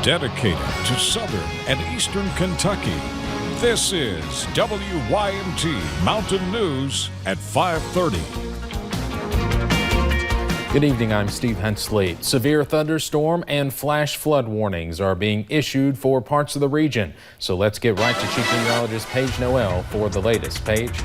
dedicated to southern and eastern Kentucky. This is WYMT Mountain News at 5:30. Good evening, I'm Steve Hensley. Severe thunderstorm and flash flood warnings are being issued for parts of the region. So let's get right to Chief Meteorologist Paige Noel for the latest. Paige?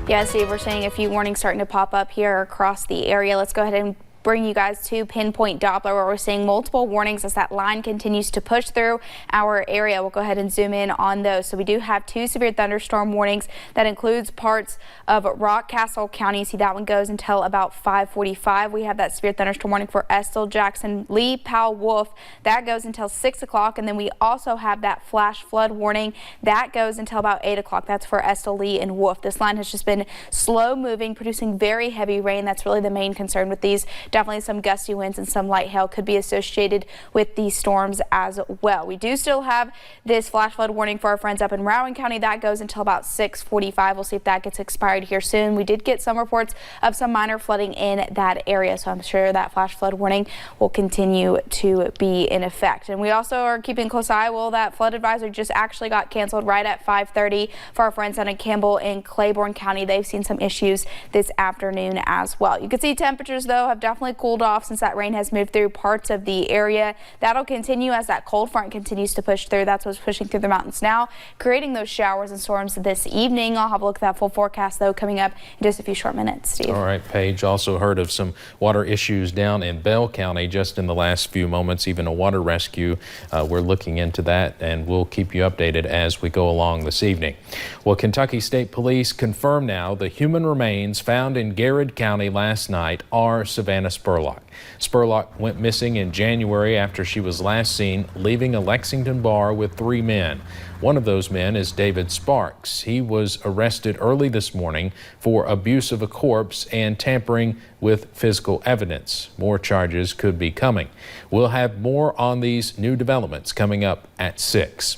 Yeah, Steve, we're seeing a few warnings starting to pop up here across the area. Let's go ahead and bring you guys to Pinpoint Doppler, where we're seeing multiple warnings as that line continues to push through our area. We'll go ahead and zoom in on those. So we do have 2 severe thunderstorm warnings. That includes parts of Rockcastle County. See, that one goes until about 5:45. We have that severe thunderstorm warning for Estill, Jackson, Lee, Powell, Wolf. That goes until 6 o'clock. And then we also have that flash flood warning. That goes until about 8 o'clock. That's for Estill, Lee, and Wolf. This line has just been slow moving, producing very heavy rain. That's really the main concern with these. Definitely some gusty winds and some light hail could be associated with these storms as well. We do still have this flash flood warning for our friends up in Rowan County. That goes until about 6:45. We'll see if that gets expired here soon. We did get some reports of some minor flooding in that area, so I'm sure that flash flood warning will continue to be in effect. And we also are keeping a close eye. Well, that flood advisory just actually got canceled right at 5:30 for our friends down in Campbell in Claiborne County. They've seen some issues this afternoon as well. You can see temperatures, though, have definitely cooled off since that rain has moved through parts of the area. That'll continue as that cold front continues to push through. That's what's pushing through the mountains now, creating those showers and storms this evening. I'll have a look at that full forecast, though, coming up in just a few short minutes. Steve. All right, Paige. Also heard of some water issues down in Bell County just in the last few moments, even a water rescue. We're looking into that, and we'll keep you updated as we go along this evening. Well, Kentucky State Police confirm now the human remains found in Garrett County last night are Savannah Spurlock. Spurlock went missing in January after she was last seen leaving a Lexington bar with 3 men. One of those men is David Sparks. He was arrested early this morning for abuse of a corpse and tampering with physical evidence. More charges could be coming. We'll have more on these new developments coming up at 6.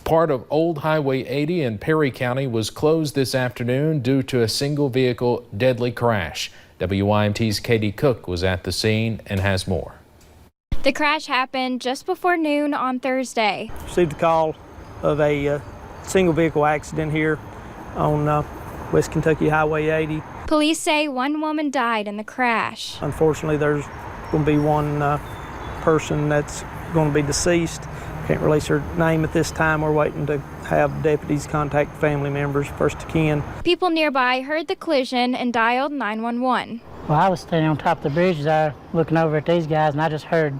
Part of Old Highway 80 in Perry County was closed this afternoon due to a single vehicle deadly crash. WYMT's Katie Cook was at the scene and has more. The crash happened just before noon on Thursday. Received a call of a single vehicle accident here on West Kentucky Highway 80. Police say 1 woman died in the crash. Unfortunately, there's going to be 1 person that's going to be deceased. Can't release her name at this time. We're waiting to have deputies contact family members, first of kin. People nearby heard the collision and dialed 911. Well, I was standing on top of the bridge there looking over at these guys, and I just heard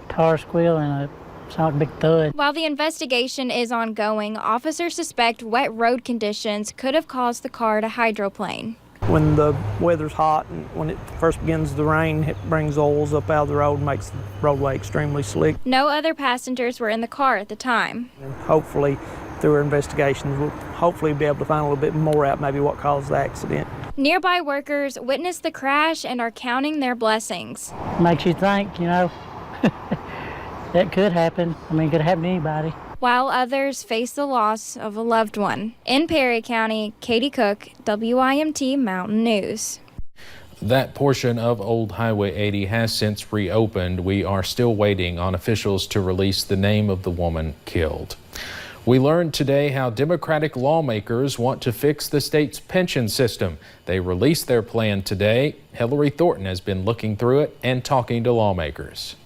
a tire squeal and a big thud. While the investigation is ongoing, officers suspect wet road conditions could have caused the car to hydroplane. When the weather's hot and when it first begins to rain, it brings oils up out of the road and makes the roadway extremely slick. No other passengers were in the car at the time. And hopefully, through our investigations, we'll hopefully be able to find a little bit more out maybe what caused the accident. Nearby workers witnessed the crash and are counting their blessings. Makes you think, you know, that could happen. I mean, it could happen to anybody. While others face the loss of a loved one. In Perry County, Katie Cook, WYMT Mountain News. That portion of Old Highway 80 has since reopened. We are still waiting on officials to release the name of the woman killed. We learned today how Democratic lawmakers want to fix the state's pension system. They released their plan today. Hillary Thornton has been looking through it and talking to lawmakers.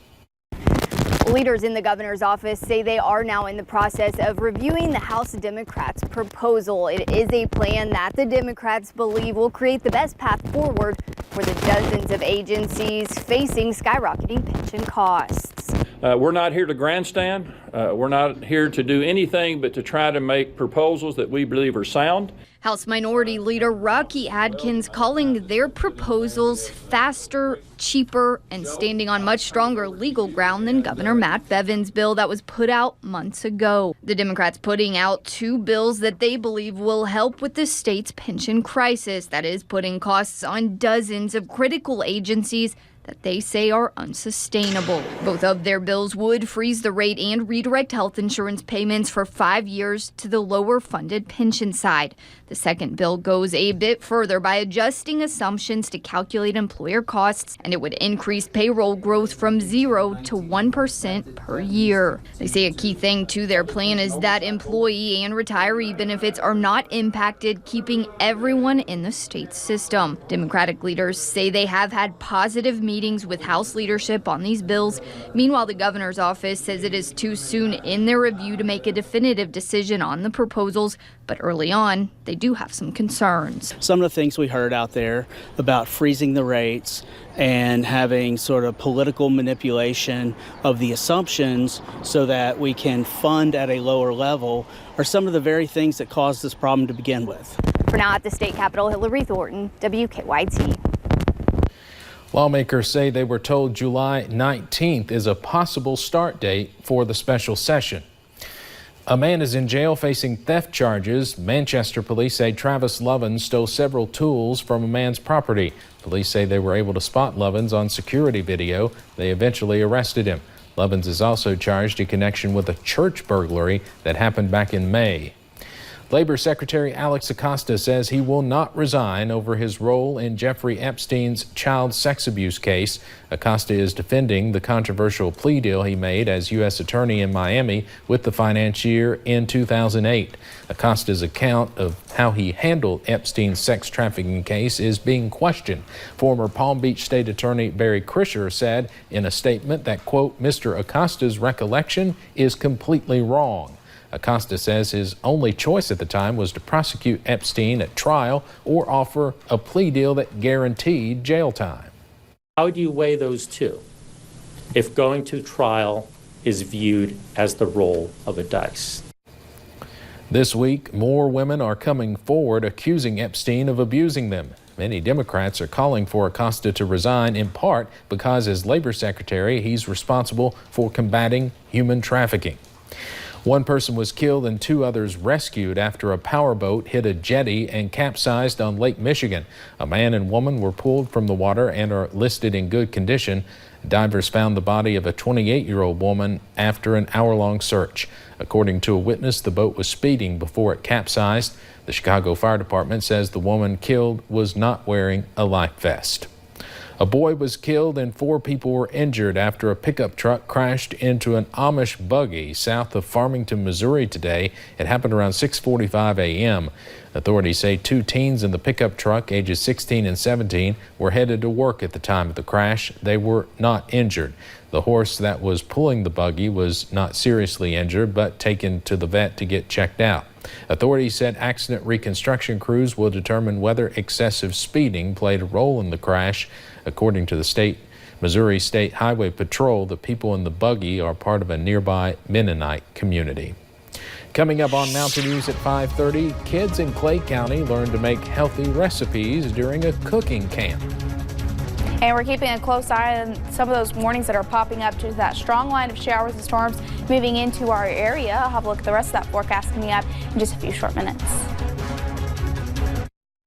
Leaders in the governor's office say they are now in the process of reviewing the House Democrats' proposal. It is a plan that the Democrats believe will create the best path forward for the dozens of agencies facing skyrocketing pension costs. We're not here to grandstand. We're not here to do anything but to try to make proposals that we believe are sound. House Minority Leader Rocky Adkins calling their proposals faster, cheaper, and standing on much stronger legal ground than Governor Matt Bevin's bill that was put out months ago. The Democrats putting out 2 bills that they believe will help with the state's pension crisis, that is, putting costs on dozens of critical agencies that they say are unsustainable. Both of their bills would freeze the rate and redirect health insurance payments for 5 years to the lower funded pension side. The second bill goes a bit further by adjusting assumptions to calculate employer costs, and it would increase payroll growth from 0 to 1% per year. They say a key thing to their plan is that employee and retiree benefits are not impacted, keeping everyone in the state system. Democratic leaders say they have had positive meetings with House leadership on these bills. Meanwhile, the governor's office says it is too soon in their review to make a definitive decision on the proposals, but early on, they do have some concerns. Some of the things we heard out there about freezing the rates and having sort of political manipulation of the assumptions so that we can fund at a lower level are some of the very things that caused this problem to begin with. For now at the state capitol, Hillary Thornton, WKYT. Lawmakers say they were told July 19th is a possible start date for the special session. A man is in jail facing theft charges. Manchester police say Travis Lovins stole several tools from a man's property. Police say they were able to spot Lovins on security video. They eventually arrested him. Lovins is also charged in connection with a church burglary that happened back in May. Labor Secretary Alex Acosta says he will not resign over his role in Jeffrey Epstein's child sex abuse case. Acosta is defending the controversial plea deal he made as U.S. Attorney in Miami with the financier in 2008. Acosta's account of how he handled Epstein's sex trafficking case is being questioned. Former Palm Beach State Attorney Barry Krischer said in a statement that, quote, Mr. Acosta's recollection is completely wrong. Acosta says his only choice at the time was to prosecute Epstein at trial or offer a plea deal that guaranteed jail time. How do you weigh those two if going to trial is viewed as the roll of a dice? This week, more women are coming forward accusing Epstein of abusing them. Many Democrats are calling for Acosta to resign, in part because as labor secretary, he's responsible for combating human trafficking. One person was killed and 2 others rescued after a powerboat hit a jetty and capsized on Lake Michigan. A man and woman were pulled from the water and are listed in good condition. Divers found the body of a 28-year-old woman after an hour-long search. According to a witness, the boat was speeding before it capsized. The Chicago Fire Department says the woman killed was not wearing a life vest. A boy was killed and 4 people were injured after a pickup truck crashed into an Amish buggy south of Farmington, Missouri today. It happened around 6:45 a.m. Authorities say 2 teens in the pickup truck, ages 16 and 17, were headed to work at the time of the crash. They were not injured. The horse that was pulling the buggy was not seriously injured, but taken to the vet to get checked out. Authorities said accident reconstruction crews will determine whether excessive speeding played a role in the crash. According to the Missouri State Highway Patrol, the people in the buggy are part of a nearby Mennonite community. Coming up on Mountain News at 5:30, kids in Clay County learn to make healthy recipes during a cooking camp. And we're keeping a close eye on some of those warnings that are popping up due to that strong line of showers and storms moving into our area. I'll have a look at the rest of that forecast coming up in just a few short minutes.